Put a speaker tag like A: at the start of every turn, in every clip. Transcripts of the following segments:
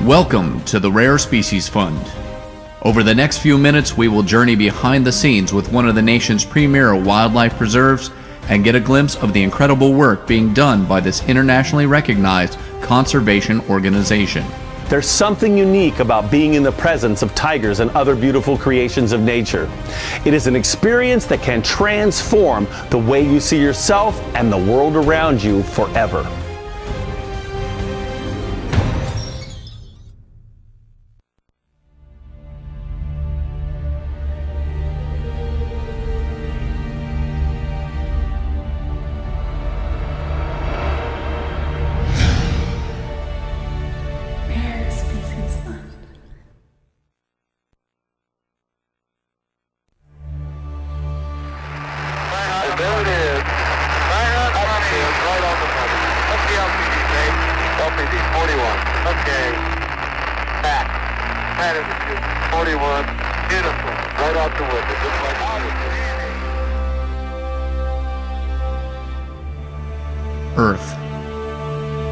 A: Welcome to the Rare Species Fund. Over the next few minutes, we will journey behind the scenes with one of the nation's premier wildlife preserves and get a glimpse of the incredible work being done by this internationally recognized conservation organization.
B: There's something unique about being in the presence of tigers and other beautiful creations of nature. It is an experience that can transform the way you see yourself and the world around you forever.
C: There it is. Right on the button. What's the LPD, Dave? LPD, 41. Okay. Back. That is it. 41. Beautiful. Right out the window. Just like
A: Earth,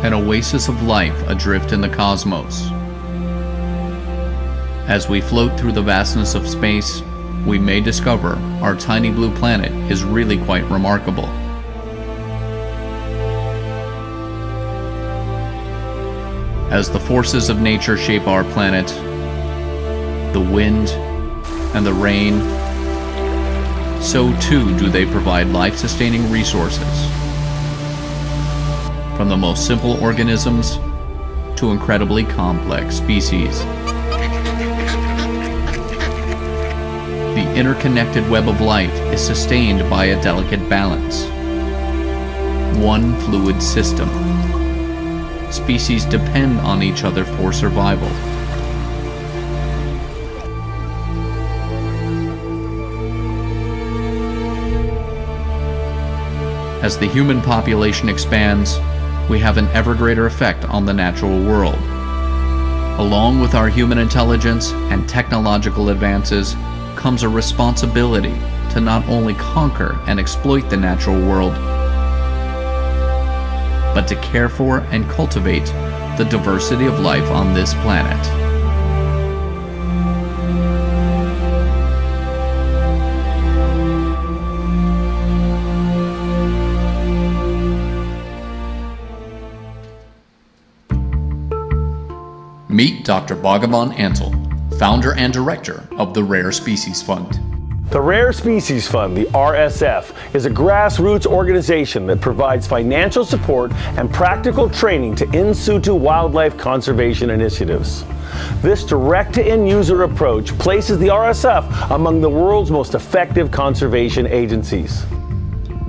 A: an oasis of life adrift in the cosmos. As we float through the vastness of space, we may discover our tiny blue planet is really quite remarkable. As the forces of nature shape our planet, the wind and the rain, so too do they provide life-sustaining resources. From the most simple organisms to incredibly complex species. The interconnected web of life is sustained by a delicate balance. One fluid system. Species depend on each other for survival. As the human population expands, we have an ever greater effect on the natural world. Along with our human intelligence and technological advances comes a responsibility to not only conquer and exploit the natural world, but to care for and cultivate the diversity of life on this planet. Meet Dr. Bhagavan Antle, founder and director of the Rare Species Fund.
B: The Rare Species Fund, the RSF, is a grassroots organization that provides financial support and practical training to in situ wildlife conservation initiatives. This direct-to-end user approach places the RSF among the world's most effective conservation agencies.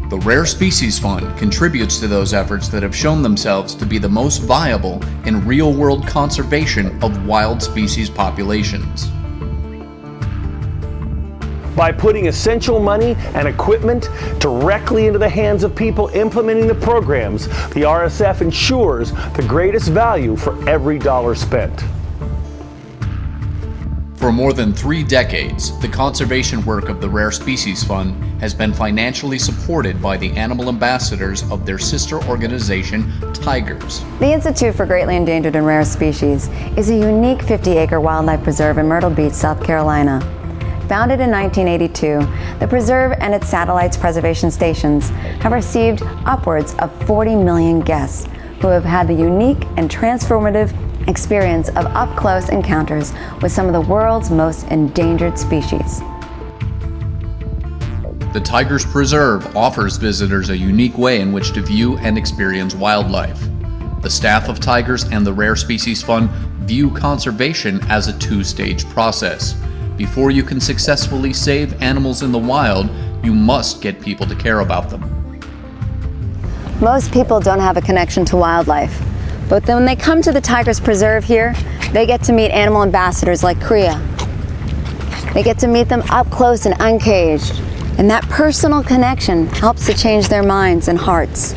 A: The Rare Species Fund contributes to those efforts that have shown themselves to be the most viable in real-world conservation of wild species populations.
B: By putting essential money and equipment directly into the hands of people implementing the programs, the RSF ensures the greatest value for every dollar spent.
A: For more than 3 decades, the conservation work of the Rare Species Fund has been financially supported by the animal ambassadors of their sister organization, Tigers.
D: The Institute for Greatly Endangered and Rare Species is a unique 50-acre wildlife preserve in Myrtle Beach, South Carolina. Founded in 1982, the preserve and its satellites preservation stations have received upwards of 40 million guests who have had the unique and transformative experience of up-close encounters with some of the world's most endangered species.
A: The Tigers Preserve offers visitors a unique way in which to view and experience wildlife. The staff of Tigers and the Rare Species Fund view conservation as a 2-stage process. Before you can successfully save animals in the wild, you must get people to care about them.
D: Most people don't have a connection to wildlife, but then when they come to the Tigers Preserve here, they get to meet animal ambassadors like Kriya. They get to meet them up close and uncaged, and that personal connection helps to change their minds and hearts.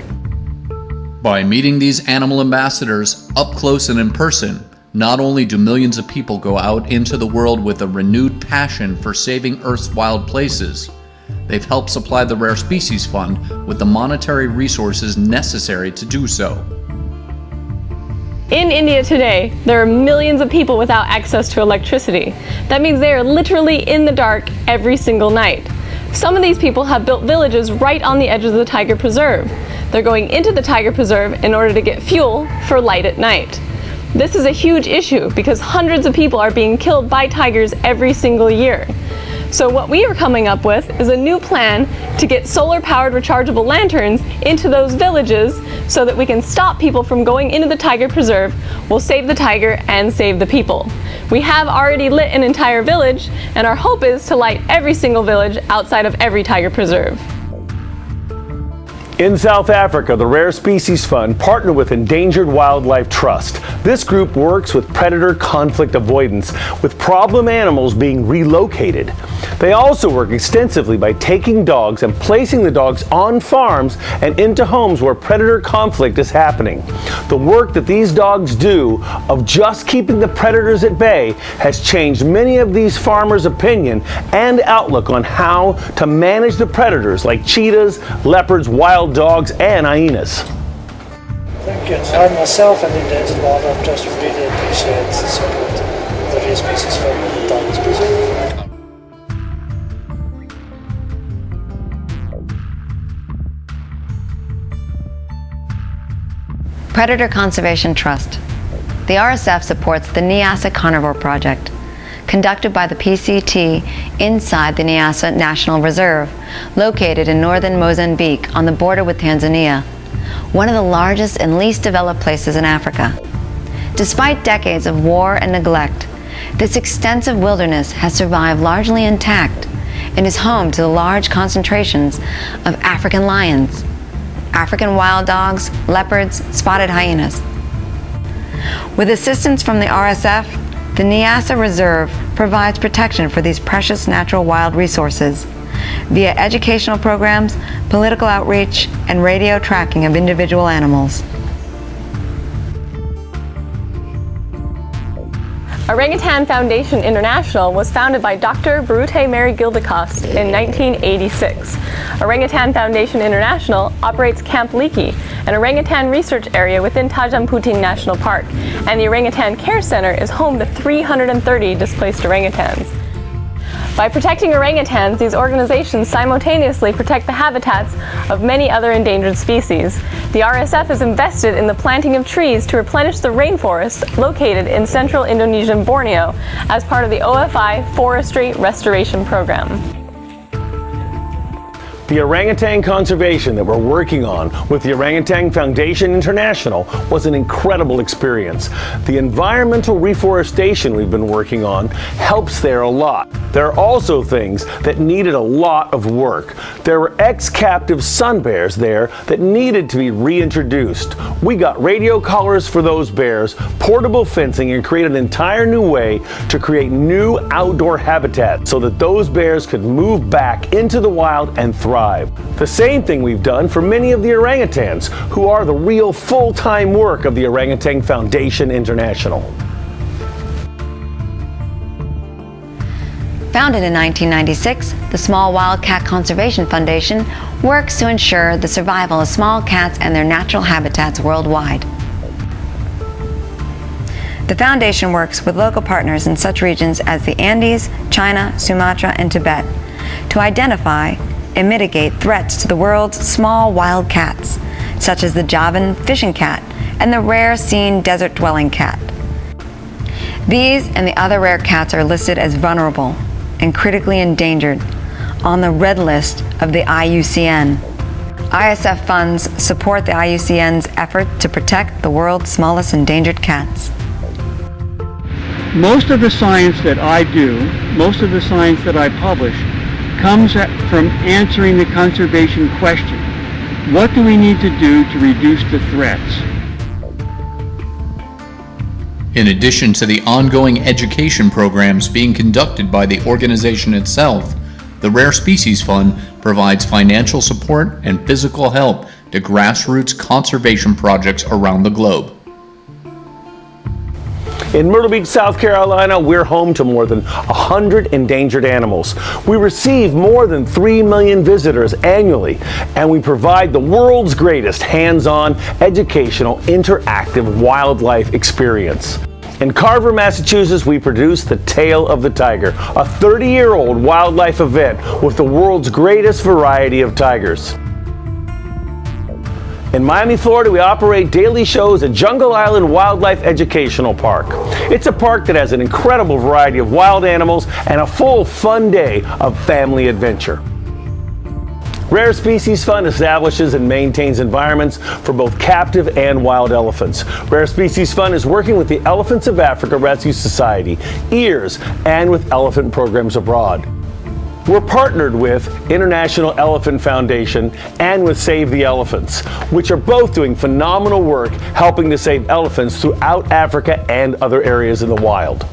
A: By meeting these animal ambassadors up close and in person, not only do millions of people go out into the world with a renewed passion for saving Earth's wild places, they've helped supply the Rare Species Fund with the monetary resources necessary to do so.
E: In India today, there are millions of people without access to electricity. That means they are literally in the dark every single night. Some of these people have built villages right on the edges of the tiger preserve. They're going into the tiger preserve in order to get fuel for light at night. This is a huge issue because hundreds of people are being killed by tigers every single year. So what we are coming up with is a new plan to get solar-powered rechargeable lanterns into those villages so that we can stop people from going into the tiger preserve. We'll save the tiger and save the people. We have already lit an entire village, and our hope is to light every single village outside of every tiger preserve.
B: In South Africa, the Rare Species Fund partnered with Endangered Wildlife Trust. This group works with predator conflict avoidance, with problem animals being relocated. They also work extensively by taking dogs and placing the dogs on farms and into homes where predator conflict is happening. The work that these dogs do of just keeping the predators at bay has changed many of these farmers' opinion and outlook on how to manage the predators like cheetahs, leopards, wild dogs, and hyenas.
F: Thank you. I myself and the Endangered Wildlife Trust really appreciate the support of the Rare Species Fund and the Tigers Preserve.
D: Predator Conservation Trust. The RSF supports the Niassa Carnivore Project, conducted by the PCT inside the Niassa National Reserve, located in northern Mozambique on the border with Tanzania, one of the largest and least developed places in Africa. Despite decades of war and neglect, this extensive wilderness has survived largely intact and is home to the large concentrations of African lions, African wild dogs, leopards, spotted hyenas. With assistance from the RSF, the Niassa Reserve provides protection for these precious natural wild resources via educational programs, political outreach, and radio tracking of individual animals.
E: Orangutan Foundation International was founded by Dr. Barute Mary Gildecost in 1986. Orangutan Foundation International operates Camp Leakey, an orangutan research area within Tanjung Puting National Park, and the Orangutan Care Center is home to 330 displaced orangutans. By protecting orangutans, these organizations simultaneously protect the habitats of many other endangered species. The RSF is invested in the planting of trees to replenish the rainforest located in central Indonesian Borneo as part of the OFI Forestry Restoration Program.
B: The orangutan conservation that we're working on with the Orangutan Foundation International was an incredible experience. The environmental reforestation we've been working on helps there a lot. There are also things that needed a lot of work. There were ex-captive sun bears there that needed to be reintroduced. We got radio collars for those bears, portable fencing, and created an entire new way to create new outdoor habitat so that those bears could move back into the wild and thrive. The same thing we've done for many of the orangutans, who are the real full-time work of the Orangutan Foundation International.
D: Founded in 1996, the Small Wildcat Conservation Foundation works to ensure the survival of small cats and their natural habitats worldwide. The foundation works with local partners in such regions as the Andes, China, Sumatra, and Tibet to identify and mitigate threats to the world's small wild cats, such as the Javan fishing cat and the rare seen desert-dwelling cat. These and the other rare cats are listed as vulnerable and critically endangered on the red list of the IUCN. ISF funds support the IUCN's effort to protect the world's smallest endangered cats.
G: Most of the science that I do, most of the science that I publish, comes from answering the conservation question. What do we need to do to reduce the threats?
A: In addition to the ongoing education programs being conducted by the organization itself, the Rare Species Fund provides financial support and physical help to grassroots conservation projects around the globe.
B: In Myrtle Beach, South Carolina, we're home to more than 100 endangered animals. We receive more than 3 million visitors annually, and we provide the world's greatest hands-on, educational, interactive wildlife experience. In Carver, Massachusetts, we produce The Tale of the Tiger, a 30-year-old wildlife event with the world's greatest variety of tigers. In Miami, Florida, we operate daily shows at Jungle Island Wildlife Educational Park. It's a park that has an incredible variety of wild animals and a full, fun day of family adventure. Rare Species Fund establishes and maintains environments for both captive and wild elephants. Rare Species Fund is working with the Elephants of Africa Rescue Society, EARS, and with elephant programs abroad. We're partnered with International Elephant Foundation and with Save the Elephants, which are both doing phenomenal work helping to save elephants throughout Africa and other areas in the wild.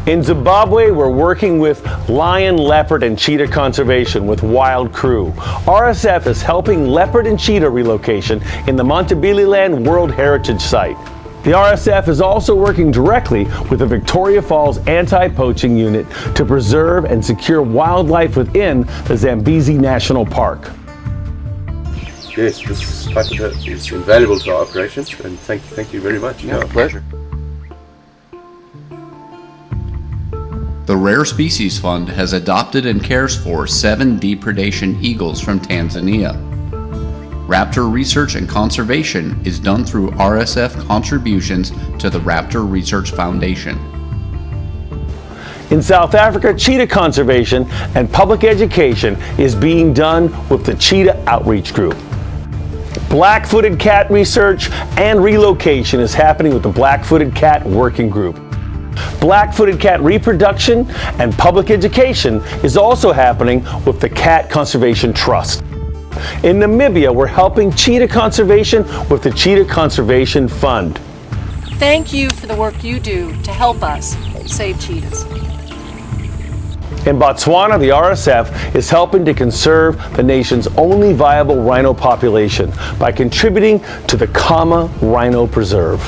B: In Zimbabwe, we're working with lion, leopard, and cheetah conservation with Wild Crew. RSF is helping leopard and cheetah relocation in the Montebello World Heritage Site. The RSF is also working directly with the Victoria Falls Anti-Poaching Unit to preserve and secure wildlife within the Zambezi National Park.
H: Yes, this type of data is invaluable to our operations, and thank you very much.
A: Yeah, pleasure. The Rare Species Fund has adopted and cares for 7 depredation eagles from Tanzania. Raptor research and conservation is done through RSF contributions to the Raptor Research Foundation.
B: In South Africa, cheetah conservation and public education is being done with the Cheetah Outreach Group. Black-footed cat research and relocation is happening with the Black-footed Cat Working Group. Black-footed cat reproduction and public education is also happening with the Cat Conservation Trust. In Namibia, we're helping cheetah conservation with the Cheetah Conservation Fund.
I: Thank you for the work you do to help us save cheetahs.
B: In Botswana, the RSF is helping to conserve the nation's only viable rhino population by contributing to the Kama Rhino Preserve.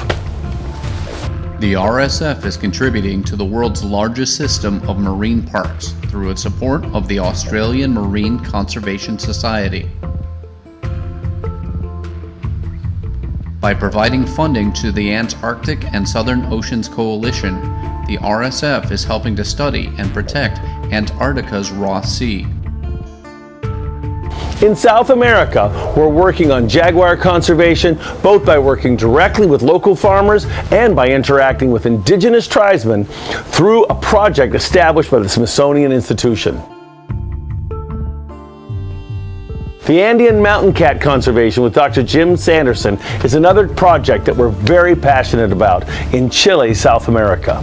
A: The RSF is contributing to the world's largest system of marine parks through its support of the Australian Marine Conservation Society. By providing funding to the Antarctic and Southern Oceans Coalition, the RSF is helping to study and protect Antarctica's Ross Sea.
B: In South America, we're working on jaguar conservation, both by working directly with local farmers and by interacting with indigenous tribesmen through a project established by the Smithsonian Institution. The Andean mountain cat conservation with Dr. Jim Sanderson is another project that we're very passionate about in Chile, South America.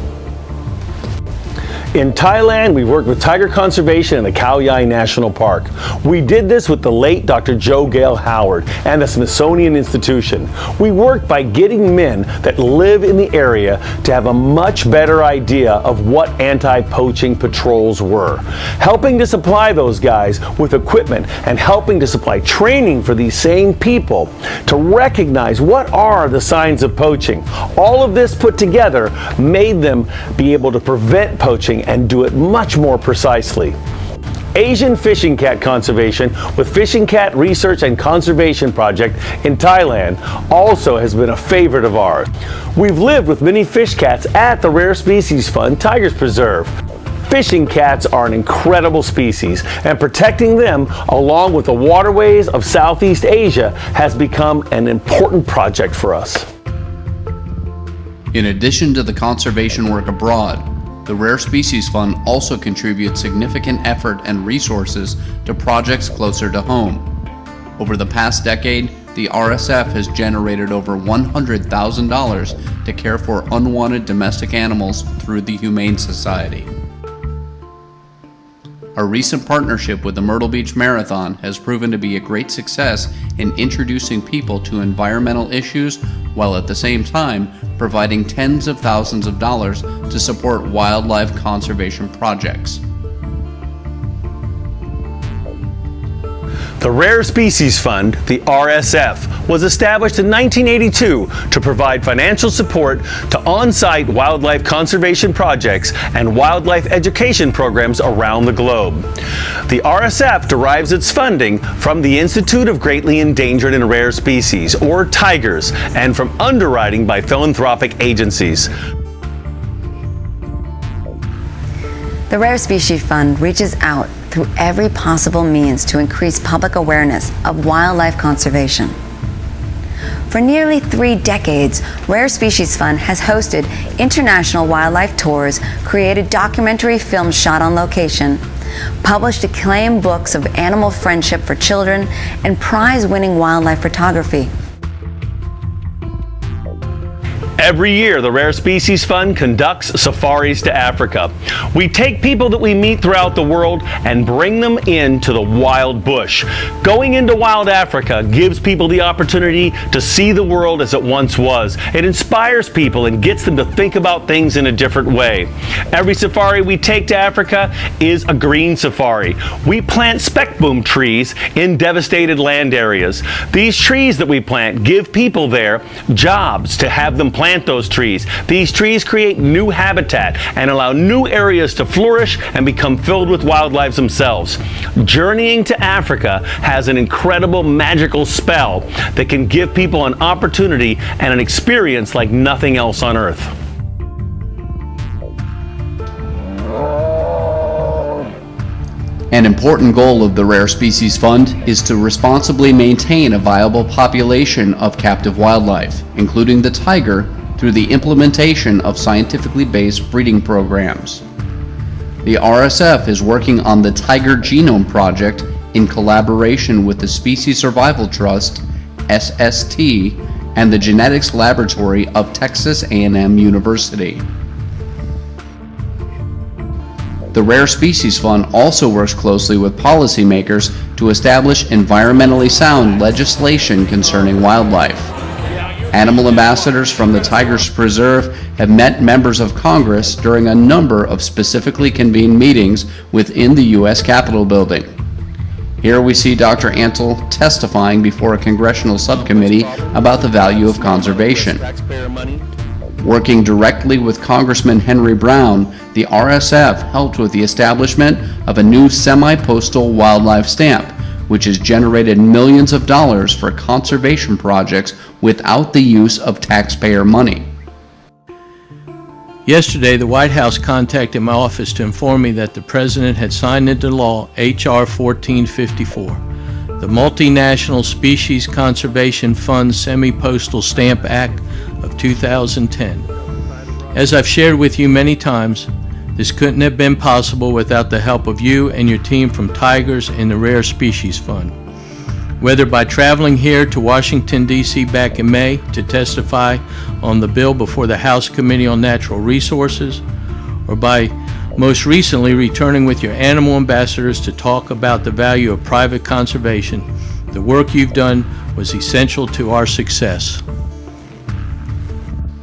B: In Thailand, we worked with tiger conservation in the Khao Yai National Park. We did this with the late Dr. Joe Gale Howard and the Smithsonian Institution. We worked by getting men that live in the area to have a much better idea of what anti-poaching patrols were, helping to supply those guys with equipment and helping to supply training for these same people to recognize what are the signs of poaching. All of this put together made them be able to prevent poaching and do it much more precisely. Asian fishing cat conservation with Fishing Cat Research and Conservation Project in Thailand also has been a favorite of ours. We've lived with many fish cats at the Rare Species Fund Tigers Preserve. Fishing cats are an incredible species, and protecting them along with the waterways of Southeast Asia has become an important project for us.
A: In addition to the conservation work abroad, the Rare Species Fund also contributes significant effort and resources to projects closer to home. Over the past decade, the RSF has generated over $100,000 to care for unwanted domestic animals through the Humane Society. Our recent partnership with the Myrtle Beach Marathon has proven to be a great success in introducing people to environmental issues while at the same time providing tens of thousands of dollars to support wildlife conservation projects.
B: The Rare Species Fund, the RSF, was established in 1982 to provide financial support to on-site wildlife conservation projects and wildlife education programs around the globe. The RSF derives its funding from the Institute of Greatly Endangered and Rare Species, or Tigers, and from underwriting by philanthropic agencies.
D: The Rare Species Fund reaches out through every possible means to increase public awareness of wildlife conservation. For nearly 3 decades, Rare Species Fund has hosted international wildlife tours, created documentary films shot on location, published acclaimed books of animal friendship for children, and prize-winning wildlife photography.
B: Every year, the Rare Species Fund conducts safaris to Africa. We take people that we meet throughout the world and bring them into the wild bush. Going into wild Africa gives people the opportunity to see the world as it once was. It inspires people and gets them to think about things in a different way. Every safari we take to Africa is a green safari. We plant speckboom trees in devastated land areas. These trees that we plant give people there jobs to have them plant those trees. These trees create new habitat and allow new areas to flourish and become filled with wildlife themselves. Journeying to Africa has an incredible magical spell that can give people an opportunity and an experience like nothing else on Earth.
A: An important goal of the Rare Species Fund is to responsibly maintain a viable population of captive wildlife, including the tiger, through the implementation of scientifically based breeding programs. The RSF is working on the Tiger Genome Project in collaboration with the Species Survival Trust, SST, and the Genetics Laboratory of Texas A&M University. The Rare Species Fund also works closely with policymakers to establish environmentally sound legislation concerning wildlife. Animal ambassadors from the Tigers Preserve have met members of Congress during a number of specifically convened meetings within the U.S. Capitol building. Here we see Dr. Antle testifying before a congressional subcommittee about the value of conservation. Working directly with Congressman Henry Brown, the RSF helped with the establishment of a new semi-postal wildlife stamp, which has generated millions of dollars for conservation projects without the use of taxpayer money.
J: Yesterday, the White House contacted my office to inform me that the President had signed into law H.R. 1454, the Multinational Species Conservation Fund Semi-Postal Stamp Act of 2010. As I've shared with you many times, this couldn't have been possible without the help of you and your team from Tigers and the Rare Species Fund. Whether by traveling here to Washington, D.C. back in May to testify on the bill before the House Committee on Natural Resources, or by most recently returning with your animal ambassadors to talk about the value of private conservation, the work you've done was essential to our success.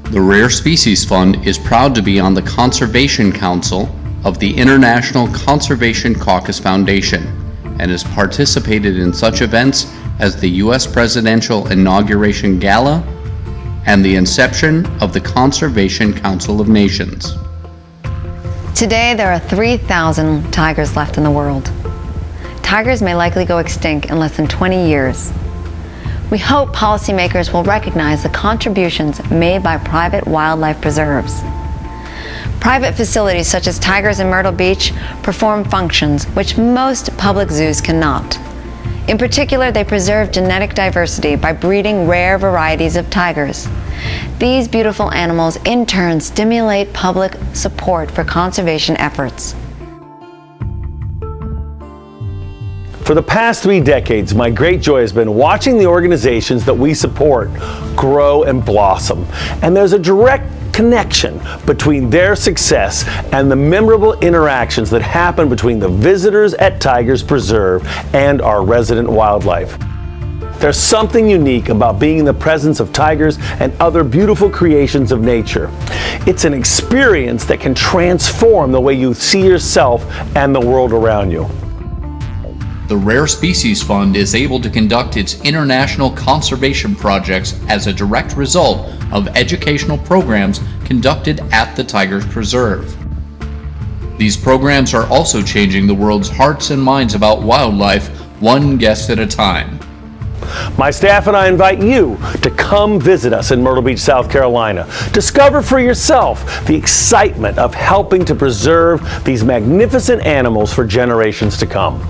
A: The Rare Species Fund is proud to be on the Conservation Council of the International Conservation Caucus Foundation and has participated in such events as the U.S. Presidential Inauguration Gala and the inception of the Conservation Council of Nations.
D: Today, there are 3,000 tigers left in the world. Tigers may likely go extinct in less than 20 years. We hope policymakers will recognize the contributions made by private wildlife preserves. Private facilities such as Tigers in Myrtle Beach perform functions which most public zoos cannot. In particular, they preserve genetic diversity by breeding rare varieties of tigers. These beautiful animals in turn stimulate public support for conservation efforts.
B: For the past 3 decades, my great joy has been watching the organizations that we support grow and blossom. And there's a direct connection between their success and the memorable interactions that happen between the visitors at Tigers Preserve and our resident wildlife. There's something unique about being in the presence of tigers and other beautiful creations of nature. It's an experience that can transform the way you see yourself and the world around you.
A: the Rare Species Fund is able to conduct its international conservation projects as a direct result of educational programs conducted at the Tigers Preserve. These programs are also changing the world's hearts and minds about wildlife, one guest at a time.
B: My staff and I invite you to come visit us in Myrtle Beach, South Carolina. Discover for yourself the excitement of helping to preserve these magnificent animals for generations to come.